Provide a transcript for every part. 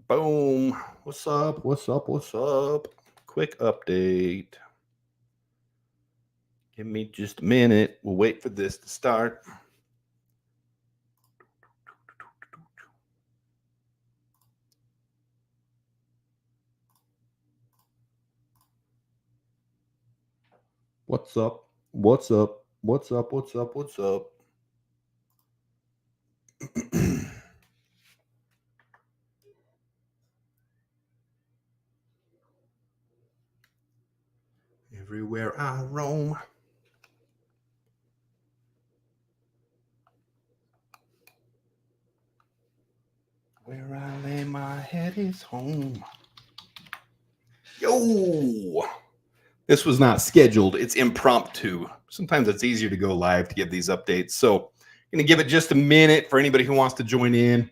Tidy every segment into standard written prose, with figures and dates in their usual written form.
Boom. What's up? What's up? What's up? Quick update. Give me just a minute. We'll wait for this to start. What's up? What's up? What's up? What's up? What's up? Everywhere I roam. Where I lay my head is home. Yo! This was not scheduled. It's impromptu. Sometimes it's easier to go live to give these updates. So I'm going to give it just a minute for anybody who wants to join in.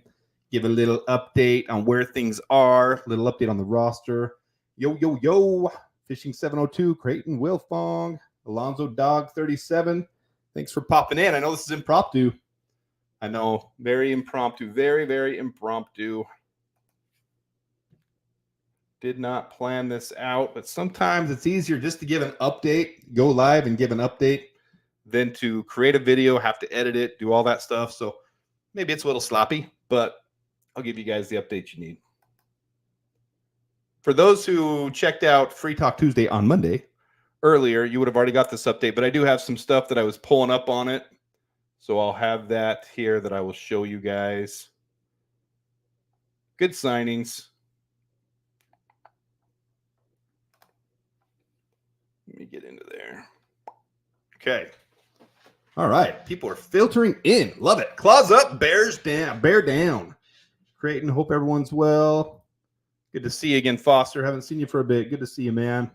Give a little update on where things are. A little update on the roster. Yo, yo, yo. Fishing 702, Creighton, Wilfong, Alonzo Dog 37. Thanks for popping in. I know this is impromptu. I know, very impromptu. Very, very impromptu. Did not plan this out, but sometimes it's easier just to give an update, go live and give an update, than to create a video, have to edit it, do all that stuff. So maybe it's a little sloppy, but I'll give you guys the update you need. For those who checked out Free Talk Tuesday on Monday earlier, you would have already got this update, but I do have some stuff that I was pulling up on it. So I'll have that here that I will show you guys. Good signings. Let me get into there. Okay. All right. People are filtering in. Love it. Claws up, bears down. Bear down. Creighton, hope everyone's well. Good to see you again, Foster. Haven't seen you for a bit. Good to see you, man.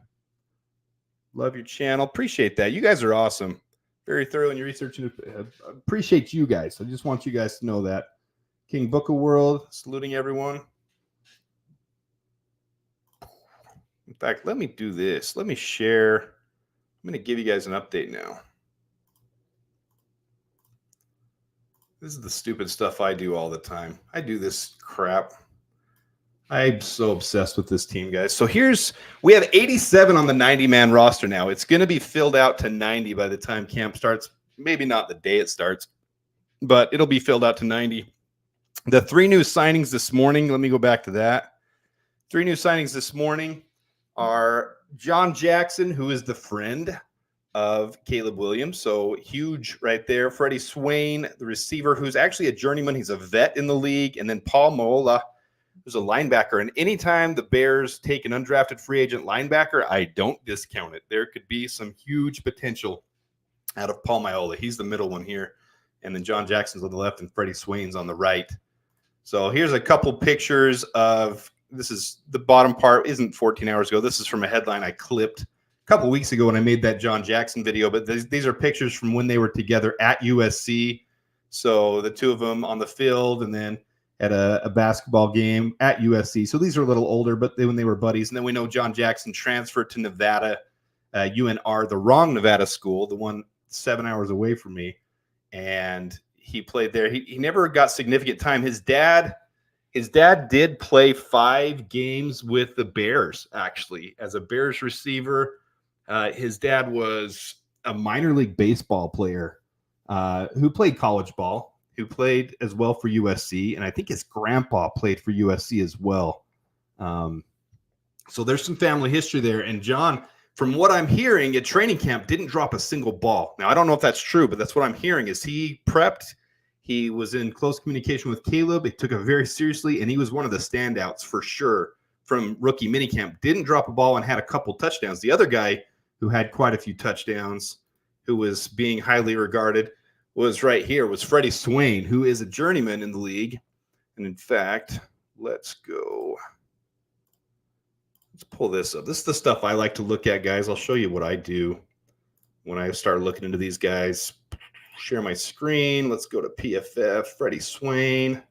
Love your channel. Appreciate that. You guys are awesome. Very thorough in your research. Appreciate you guys. I just want you guys to know that. King Booker World, saluting everyone. In fact, let me do this. Let me share. I'm going to give you guys an update now. This is the stupid stuff I do all the time. I do this crap. I'm so obsessed with this team, guys. So we have 87 on the 90-man roster now. It's going to be filled out to 90 by the time camp starts. Maybe not the day it starts, but it'll be filled out to 90. The 3 new signings this morning, let me go back to that. 3 new signings this morning are John Jackson, who is the friend of Caleb Williams. So huge right there. Freddie Swain, the receiver, who's actually a journeyman. He's a vet in the league. And then Paul Mola, who's a linebacker. And anytime the Bears take an undrafted free agent linebacker, I don't discount it. There could be some huge potential out of Paul Miola. He's the middle one here. And then John Jackson's on the left and Freddie Swain's on the right. So here's a couple pictures of, this is the bottom part, isn't 14 hours ago. This is from a headline I clipped a couple weeks ago when I made that John Jackson video. But these are pictures from when they were together at USC. So the two of them on the field and then at a basketball game at USC. So these are a little older, but when they were buddies. And then we know John Jackson transferred to Nevada, UNR, the wrong Nevada school, the one 7 hours away from me. And he played there. He never got significant time. His dad did play 5 games with the Bears, actually, as a Bears receiver. His dad was a minor league baseball player who played college ball, who played as well for USC. And I think his grandpa played for USC as well. So there's some family history there. And John, from what I'm hearing, at training camp, didn't drop a single ball. Now, I don't know if that's true, but that's what I'm hearing is he prepped. He was in close communication with Caleb. He took it very seriously, and he was one of the standouts for sure from rookie minicamp. Didn't drop a ball and had a couple touchdowns. The other guy who had quite a few touchdowns, who was being highly regarded, was right here, was Freddie Swain, who is a journeyman in the league. And in fact, let's go. Let's pull this up. This is the stuff I like to look at, guys. I'll show you what I do when I start looking into these guys. Share my screen. Let's go to PFF, Freddie Swain.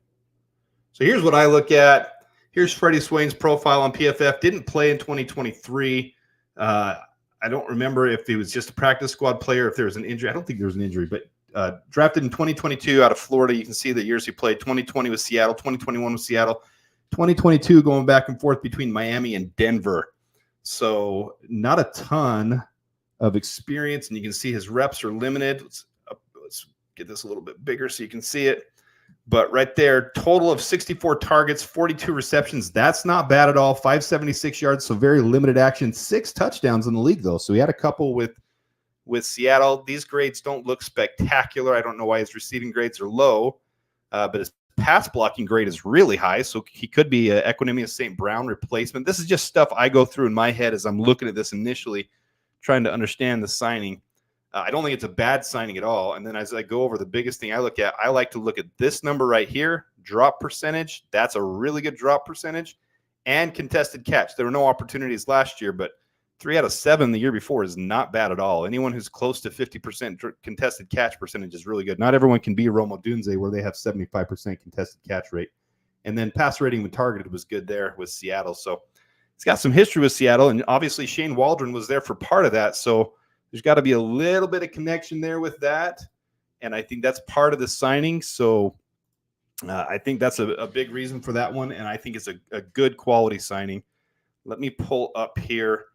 So here's what I look at. Here's Freddie Swain's profile on PFF. Didn't play in 2023. I don't remember if he was just a practice squad player, if there was an injury. I don't think there was an injury, but drafted in 2022 out of Florida. You can see the years he played. 2020 was Seattle, 2021 was Seattle, 2022 going back and forth between Miami and Denver. So not a ton of experience, and you can see his reps are limited. Let's get this a little bit bigger so you can see it. But right there, total of 64 targets, 42 receptions. That's not bad at all. 576 yards, so very limited action. 6 touchdowns in the league, though. So he had a couple with Seattle. These grades don't look spectacular. I don't know why his receiving grades are low, but his pass blocking grade is really high. So he could be an Equanimeous St. Brown replacement. This is just stuff I go through in my head as I'm looking at this initially, trying to understand the signing. I don't think it's a bad signing at all. And then as I go over the biggest thing I look at, I like to look at this number right here, drop percentage. That's a really good drop percentage, and contested catch. There were no opportunities last year, but 3 out of 7 the year before is not bad at all. Anyone who's close to 50% contested catch percentage is really good. Not everyone can be Romo Dunze where they have 75% contested catch rate. And then pass rating when targeted was good there with Seattle. So he's got some history with Seattle, and obviously Shane Waldron was there for part of that. So there's got to be a little bit of connection there with that. And I think that's part of the signing. So I think that's a big reason for that one. And I think it's a good quality signing. Let me pull up here.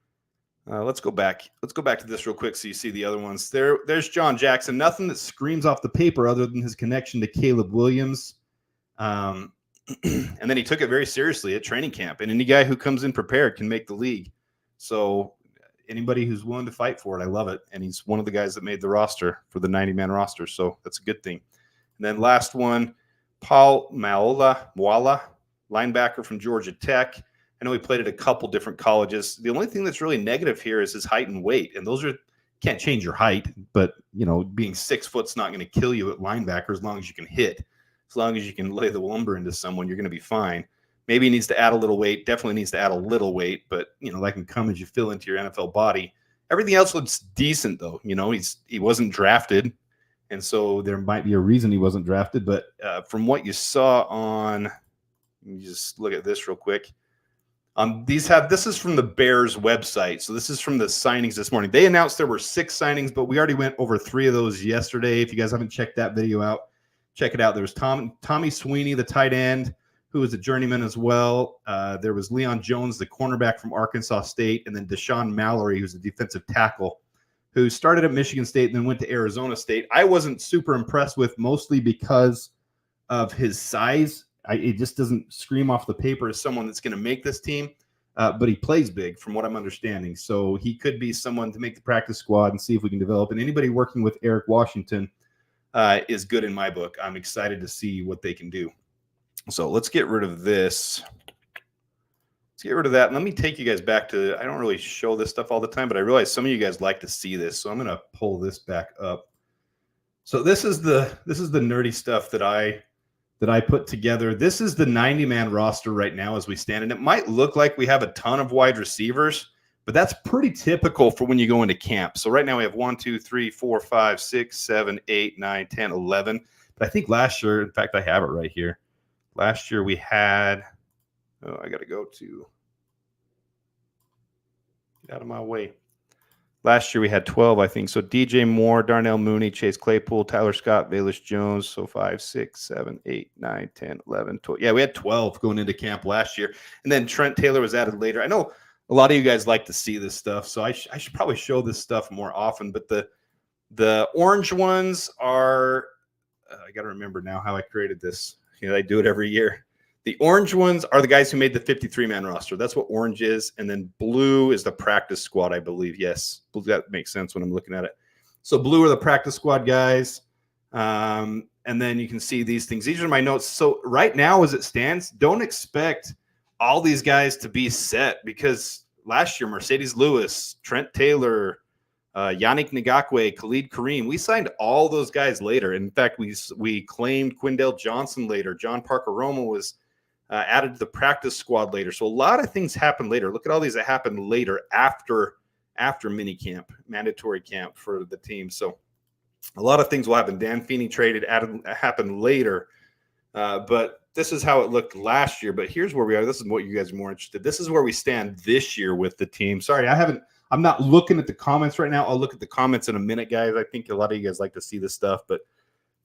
Let's go back. Let's go back to this real quick so you see the other ones. There's John Jackson. Nothing that screams off the paper other than his connection to Caleb Williams. And then he took it very seriously at training camp. And any guy who comes in prepared can make the league. So anybody who's willing to fight for it, I love it. And he's one of the guys that made the roster for the 90-man roster. So that's a good thing. And then last one, Paul Moala, linebacker from Georgia Tech. I know he played at a couple different colleges. The only thing that's really negative here is his height and weight. And those can't change your height, but being 6 foot's not going to kill you at linebacker as long as you can hit. As long as you can lay the lumber into someone, you're going to be fine. Maybe he needs to add a little weight. Definitely needs to add a little weight, but that can come as you fill into your NFL body. Everything else looks decent though. He wasn't drafted, and so there might be a reason he wasn't drafted. But from what you saw on, let me just look at this real quick. This is from the Bears website. So this is from the signings this morning. They announced there were 6 signings, but we already went over 3 of those yesterday. If you guys haven't checked that video out, check it out. There was Tommy Sweeney, the tight end, who was a journeyman as well. There was Leon Jones, the cornerback from Arkansas State, and then Deshaun Mallory, who's a defensive tackle, who started at Michigan State and then went to Arizona State. I wasn't super impressed with, mostly because of his size. It just doesn't scream off the paper as someone that's going to make this team, but he plays big from what I'm understanding. So he could be someone to make the practice squad and see if we can develop. And anybody working with Eric Washington is good in my book. I'm excited to see what they can do. So let's get rid of this. Let's get rid of that. And let me take you guys back to, I don't really show this stuff all the time, but I realize some of you guys like to see this. So I'm going to pull this back up. So this is the nerdy stuff that I put together. This is the 90-man roster right now as we stand. And it might look like we have a ton of wide receivers, but that's pretty typical for when you go into camp. So right now we have 1, 2, 3, 4, 5, 6, 7, 8, 9, 10, 11. But I think last year, in fact, I have it right here. Last year we had, I got to go to, get out of my way. Last year we had 12, I think. So DJ Moore, Darnell Mooney, Chase Claypool, Tyler Scott, Velus Jones. So 5, 6, 7, 8, 9, 10, 11, 12. Yeah, we had 12 going into camp last year. And then Trent Taylor was added later. I know a lot of you guys like to see this stuff, so I should probably show this stuff more often. But the orange ones are, I got to remember now how I created this. I do it every year. The orange ones are the guys who made the 53-man roster. That's what orange is. And then blue is the practice squad, I believe. Yes, that makes sense when I'm looking at it. So blue are the practice squad guys. And then you can see these things. These are my notes. So right now, as it stands, don't expect all these guys to be set, because last year, Mercedes Lewis, Trent Taylor, Yannick Ngakoue, Khalid Kareem, we signed all those guys later. In fact, we claimed Quindell Johnson later. John Parker Roma was added to the practice squad later. So a lot of things happened later. Look at all these that happened later after mini camp, mandatory camp for the team. So a lot of things will happen. Dan Feeney happened later. But this is how it looked last year. But here's where we are. This is what you guys are more interested. This is where we stand this year with the team. Sorry, I'm not looking at the comments right now. I'll look at the comments in a minute, guys. I think a lot of you guys like to see this stuff, but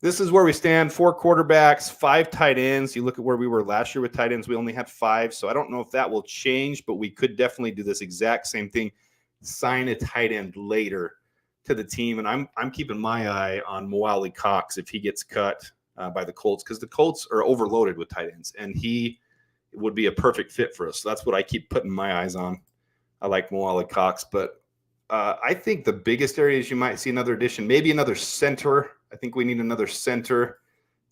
this is where we stand. 4 quarterbacks, 5 tight ends. You look at where we were last year with tight ends. We only had 5. So I don't know if that will change, but we could definitely do this exact same thing. Sign a tight end later to the team. And I'm keeping my eye on Mo Alie-Cox if he gets cut by the Colts, because the Colts are overloaded with tight ends, and he would be a perfect fit for us. So that's what I keep putting my eyes on. I like Mo Alie-Cox, but I think the biggest areas you might see another addition, maybe another center. I think we need another center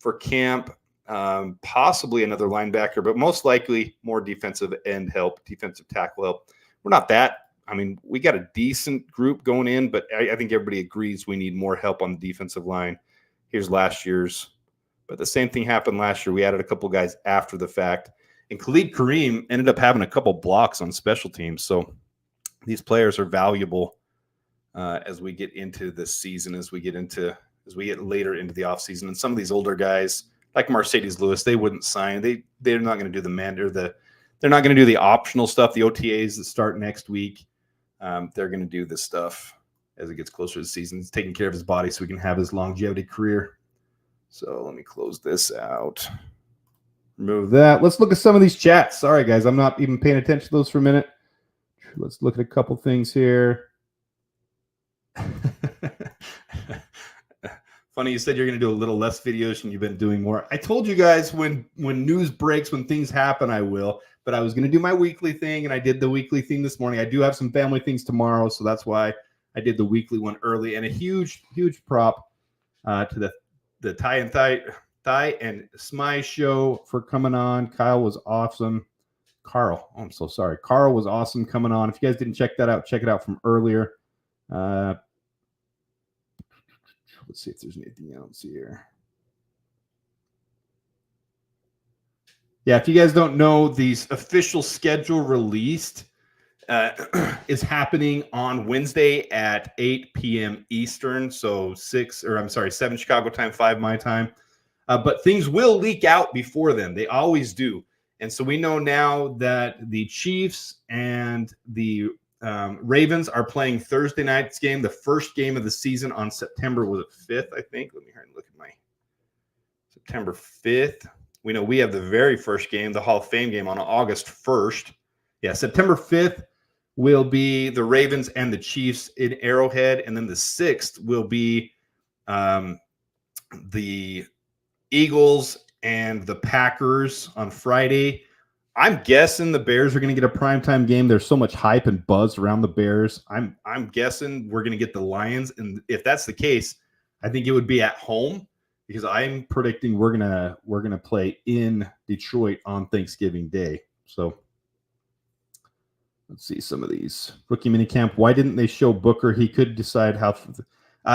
for camp, possibly another linebacker, but most likely more defensive end help, defensive tackle help. We're not that. I mean, we got a decent group going in, but I think everybody agrees we need more help on the defensive line. Here's last year's. But the same thing happened last year. We added a couple guys after the fact. And Khalid Kareem ended up having a couple blocks on special teams. So these players are valuable as we get into this season, as we get later into the offseason. And some of these older guys, like Mercedes Lewis, they wouldn't sign. They're not going to do they're not going to do the optional stuff, the OTAs that start next week. They're going to do this stuff as it gets closer to the season. He's taking care of his body so he can have his longevity career. So let me close this out. Remove that. Let's look at some of these chats. Sorry, guys. I'm not even paying attention to those for a minute. Let's look at a couple things here. Funny, you said you're going to do a little less videos and you've been doing more. I told you guys when news breaks, when things happen, I will. But I was going to do my weekly thing, and I did the weekly thing this morning. I do have some family things tomorrow, so that's why I did the weekly one early. And a huge, huge prop to the Ty and Smy show for coming on. Kyle was awesome. Carl, oh, I'm so sorry. Carl was awesome coming on. If you guys didn't check that out, check it out from earlier. Let's see if there's anything else here. Yeah, if you guys don't know, the official schedule released is happening on Wednesday at 8 p.m. Eastern, so 7 Chicago time, 5 my time. But things will leak out before then. They always do. And so we know now that the Chiefs and the Ravens are playing Thursday night's game, the first game of the season on September, was it 5th, I think? Let me look at my September 5th. We know we have the very first game, the Hall of Fame game, on August 1st. Yeah, September 5th will be the Ravens and the Chiefs in Arrowhead. And then the 6th will be the Eagles and the Packers on Friday. I'm guessing the Bears are going to get a primetime game. There's so much hype and buzz around the Bears. I'm guessing we're going to get the Lions. And if that's the case, I think it would be at home, because I'm predicting we're gonna play in Detroit on Thanksgiving Day. So let's see some of these rookie minicamp. Why didn't they show Booker? He could decide how.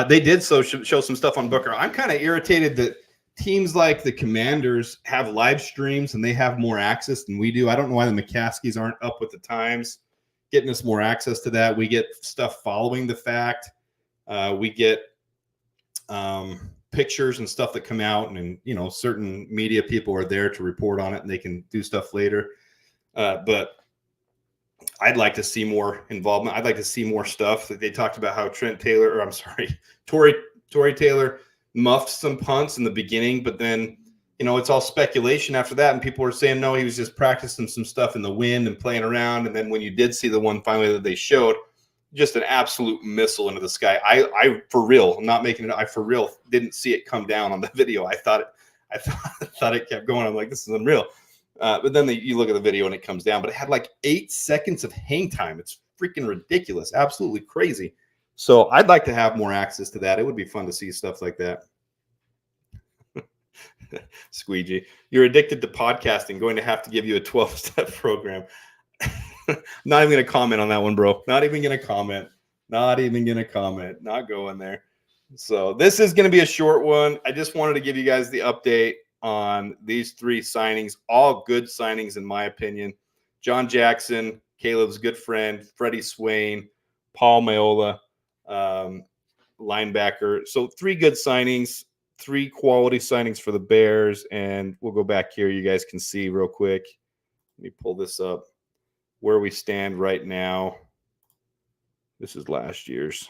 They did show some stuff on Booker. I'm kind of irritated that teams like the Commanders have live streams and they have more access than we do. I don't know why the McCaskies aren't up with the times, getting us more access to that. We get stuff following the fact. We get pictures and stuff that come out, and certain media people are there to report on it, and they can do stuff later. But I'd like to see more involvement. I'd like to see more stuff. They talked about how Tory Taylor muffed some punts in the beginning, but then it's all speculation after that, and people were saying no, he was just practicing some stuff in the wind and playing around. And then when you did see the one finally that they showed, just an absolute missile into the sky. I for real, I'm not making it. I for real didn't see it come down on the video. I thought it kept going. I'm like, this is unreal. But then you look at the video and it comes down. But it had like 8 seconds of hang time. It's freaking ridiculous, absolutely crazy. So I'd like to have more access to that. It would be fun to see stuff like that. Squeegee, you're addicted to podcasting. Going to have to give you a 12-step program. Not even going to comment on that one, bro. Not even going to comment. Not going there. So this is going to be a short one. I just wanted to give you guys the update on these 3 signings. All good signings, in my opinion. John Jackson, Caleb's good friend, Freddie Swain, Paul Maiola, linebacker. So 3 good signings, 3 quality signings for the Bears. And we'll go back here. You guys can see real quick. Let me pull this up. Where we stand right now. This is last year's.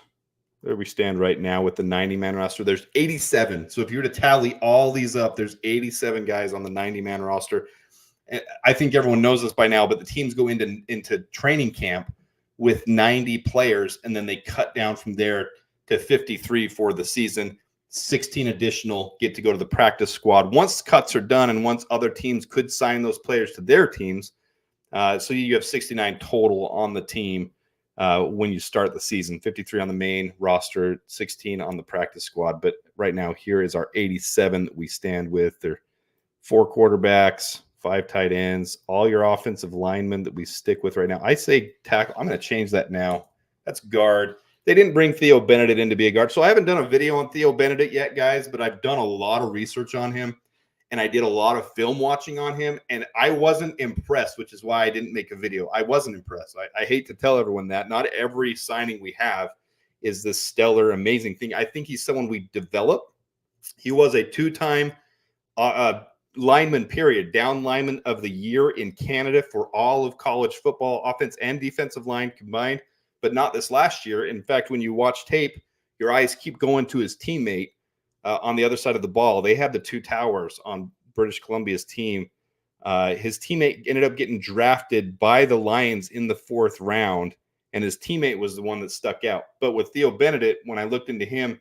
There we stand right now with the 90-man roster. There's 87. So if you were to tally all these up, there's 87 guys on the 90-man roster. I think everyone knows this by now, but the teams go into training camp with 90 players, and then they cut down from there to 53 for the season. 16 additional get to go to the practice squad once cuts are done, and once other teams could sign those players to their teams. So you have 69 total on the team when you start the season. 53 on the main roster, 16 on the practice squad. But right now, here is our 87 that we stand with. They're 4 quarterbacks, 5 tight ends, all your offensive linemen that we stick with right now. I say tackle. I'm going to change that now. That's guard. They didn't bring Theo Benedict in to be a guard. So I haven't done a video on Theo Benedict yet, guys, but I've done a lot of research on him, and I did a lot of film watching on him, and I wasn't impressed, which is why I didn't make a video. I wasn't impressed. I hate to tell everyone that. Not every signing we have is this stellar, amazing thing. I think he's someone we develop. He was a 2-time lineman, period, down lineman of the year in Canada for all of college football, offense and defensive line combined, but not this last year. In fact, when you watch tape, your eyes keep going to his teammate on the other side of the ball. They had the 2 towers on British Columbia's team. His teammate ended up getting drafted by the Lions in the 4th round, and his teammate was the one that stuck out. But with Theo Benedict, when I looked into him,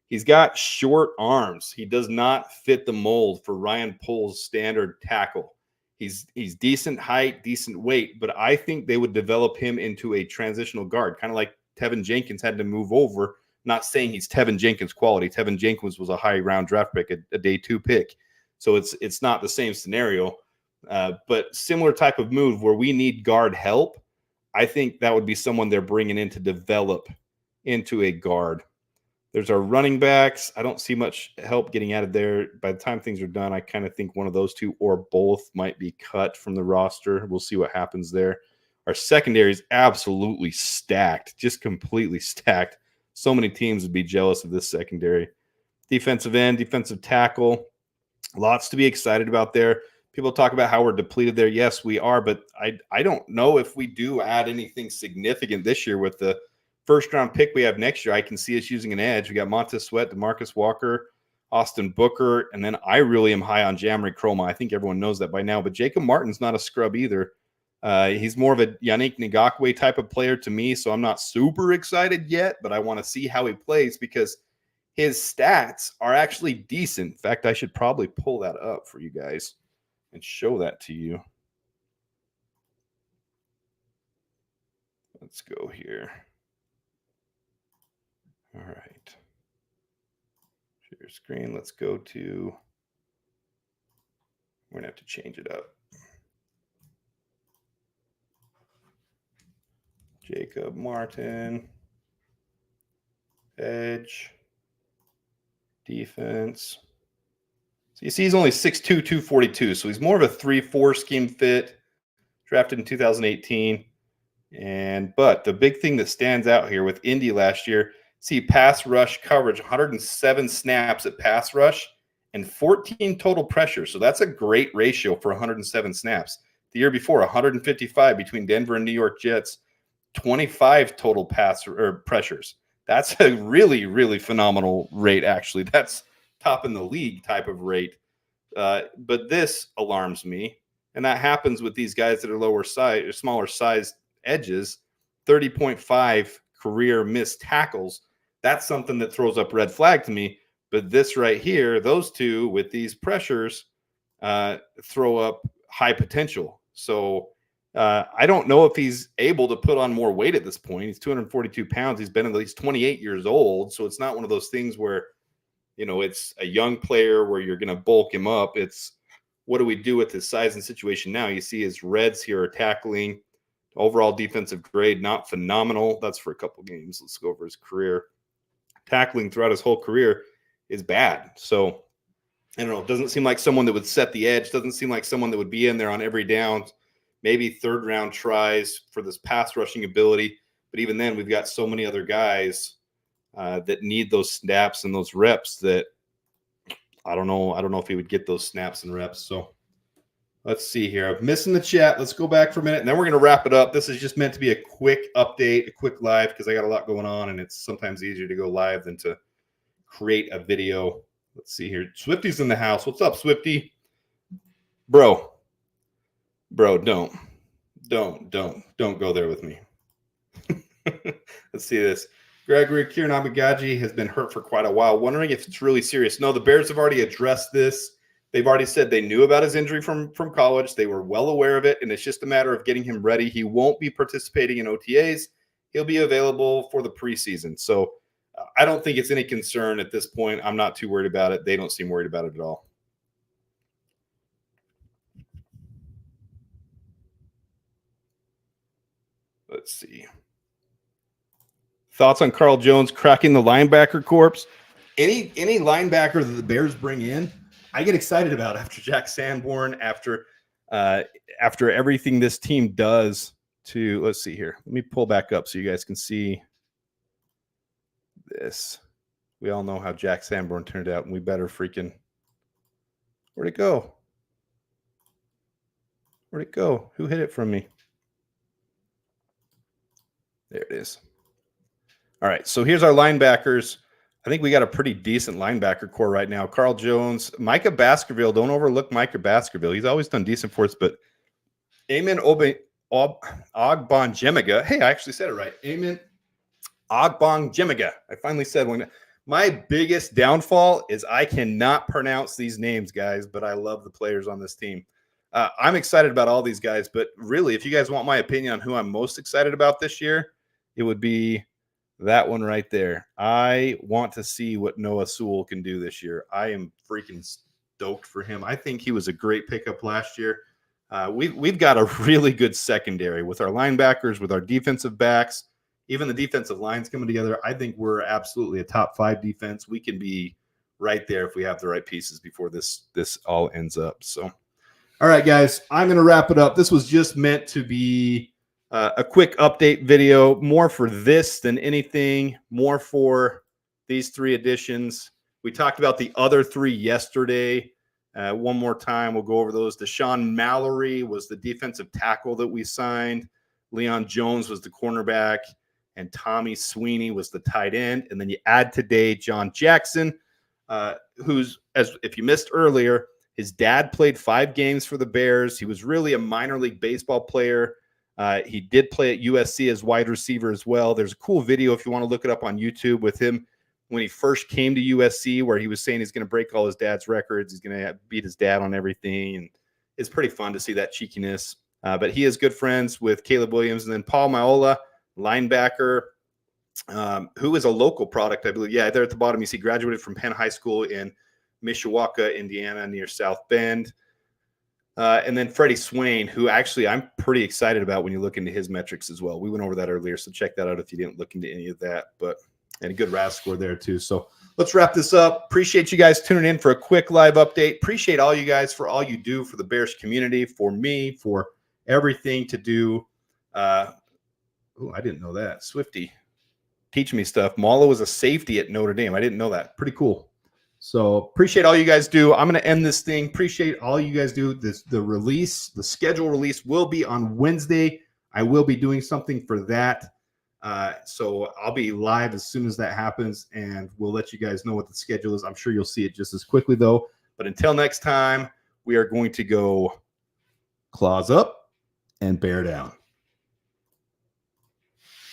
he's got short arms. He does not fit the mold for Ryan Pohl's standard tackle. He's decent height, decent weight, but I think they would develop him into a transitional guard, kind of like Tevin Jenkins had to move over. Not saying he's Tevin Jenkins quality. Tevin Jenkins was a high round draft pick, a day 2 pick. So it's not the same scenario, but similar type of move where we need guard help. I think that would be someone they're bringing in to develop into a guard. There's our running backs. I don't see much help getting out of there. By the time things are done, I kind of think one of those 2 or both might be cut from the roster. We'll see what happens there. Our secondary is absolutely stacked, just completely stacked. So many teams would be jealous of this secondary. Defensive end, defensive tackle, lots to be excited about there. People talk about how we're depleted there. Yes, we are, but I don't know if we do add anything significant this year with the 1st-round pick we have next year. I can see us using an edge. We got Montez Sweat, DeMarcus Walker, Austin Booker, and then I really am high on Jamari Croma. I think everyone knows that by now, but Jacob Martin's not a scrub either. He's more of a Yannick Ngakoue type of player to me, so I'm not super excited yet, but I want to see how he plays because his stats are actually decent. In fact, I should probably pull that up for you guys and show that to you. Let's go here. All right. Share screen. Let's go to, we're going to have to change it up. Jacob Martin, edge, defense. So you see he's only 6'2", 242. So he's more of a 3-4 scheme fit, drafted in 2018. But the big thing that stands out here with Indy last year, see pass rush coverage, 107 snaps at pass rush and 14 total pressures. So that's a great ratio for 107 snaps. The year before, 155 between Denver and New York Jets, 25 total pass or pressures. That's a really, really phenomenal rate, actually. That's top in the league type of rate. But this alarms me. And that happens with these guys that are lower size or smaller sized edges, 30.5 career missed tackles. That's something that throws up red flag to me. But this right here, those 2 with these pressures throw up high potential. So I don't know if he's able to put on more weight at this point. He's 242 pounds. He's been at least 28 years old. So it's not one of those things where, it's a young player where you're going to bulk him up. It's what do we do with his size and situation now? You see his reds here are tackling. Overall defensive grade, not phenomenal. That's for a couple games. Let's go over his career. Tackling throughout his whole career is bad. So, I don't know. It doesn't seem like someone that would set the edge. Doesn't seem like someone that would be in there on every down. Maybe 3rd-round tries for this pass rushing ability. But even then, we've got so many other guys that need those snaps and those reps that I don't know. I don't know if he would get those snaps and reps. So Let's see here. I'm missing the chat. Let's go back for a minute, and then we're going to wrap it up. This is just meant to be a quick update, a quick live, because I got a lot going on, and it's sometimes easier to go live than to create a video. Let's see here. Swifty's in the house. What's up, Swifty? Bro, don't go there with me. Let's see this. Gregory Kiranabagaji has been hurt for quite a while. Wondering if it's really serious. No, the Bears have already addressed this. They've already said they knew about his injury from college. They were well aware of it, and it's just a matter of getting him ready. He won't be participating in OTAs. He'll be available for the preseason. So I don't think it's any concern at this point. I'm not too worried about it. They don't seem worried about it at all. Let's see. Thoughts on Carl Jones cracking the linebacker corpse? Any linebacker that the Bears bring in, I get excited about after Jack Sanborn, after everything this team does to, let's see here. Let me pull back up so you guys can see this. We all know how Jack Sanborn turned out, and we better freaking, where'd it go? Where'd it go? Who hit it from me? There it is. All right, so here's our linebackers. I think we got a pretty decent linebacker core right now. Carl Jones, Micah Baskerville. Don't overlook Micah Baskerville. He's always done decent for us, but Amen Ogbonjemiga. Hey, I actually said it right. Amen Ogbonjemiga. I finally said one. My biggest downfall is I cannot pronounce these names, guys, but I love the players on this team. I'm excited about all these guys, but really, if you guys want my opinion on who I'm most excited about this year, it would be that one right there. I want to see what Noah Sewell can do this year. I am freaking stoked for him. I think he was a great pickup last year. We've got a really good secondary with our linebackers, with our defensive backs, even the defensive lines coming together. I think we're absolutely a top 5 defense. We can be right there if we have the right pieces before this all ends up. So, all right, guys, I'm going to wrap it up. This was just meant to be a quick update video, more for this than anything, more for these 3 additions. We talked about the other 3 yesterday. One more time, we'll go over those. Deshaun Mallory was the defensive tackle that we signed. Leon Jones was the cornerback, and Tommy Sweeney was the tight end. And then you add today John Jackson, who's, as if you missed earlier, his dad played 5 games for the Bears. He was really a minor league baseball player. He did play at USC as wide receiver as well. There's a cool video if you want to look it up on YouTube with him when he first came to USC, where he was saying he's going to break all his dad's records. He's going to beat his dad on everything. And it's pretty fun to see that cheekiness. But he is good friends with Caleb Williams. And then Paul Maiola, linebacker, who is a local product, I believe. Yeah, there at the bottom, you see graduated from Penn High School in Mishawaka, Indiana, near South Bend. And then Freddie Swain, who actually I'm pretty excited about when you look into his metrics as well. We went over that earlier, so check that out if you didn't look into any of that. And a good RAS score there too. So let's wrap this up. Appreciate you guys tuning in for a quick live update. Appreciate all you guys for all you do for the Bears community, for me, for everything to do. I didn't know that. Swifty, teach me stuff. Mala was a safety at Notre Dame. I didn't know that. Pretty cool. So appreciate all you guys do. I'm going to end this thing. Appreciate all you guys do. The schedule release will be on Wednesday. I will be doing something for that. So I'll be live as soon as that happens, and we'll let you guys know what the schedule is. I'm sure you'll see it just as quickly though. But until next time, we are going to go claws up and bear down.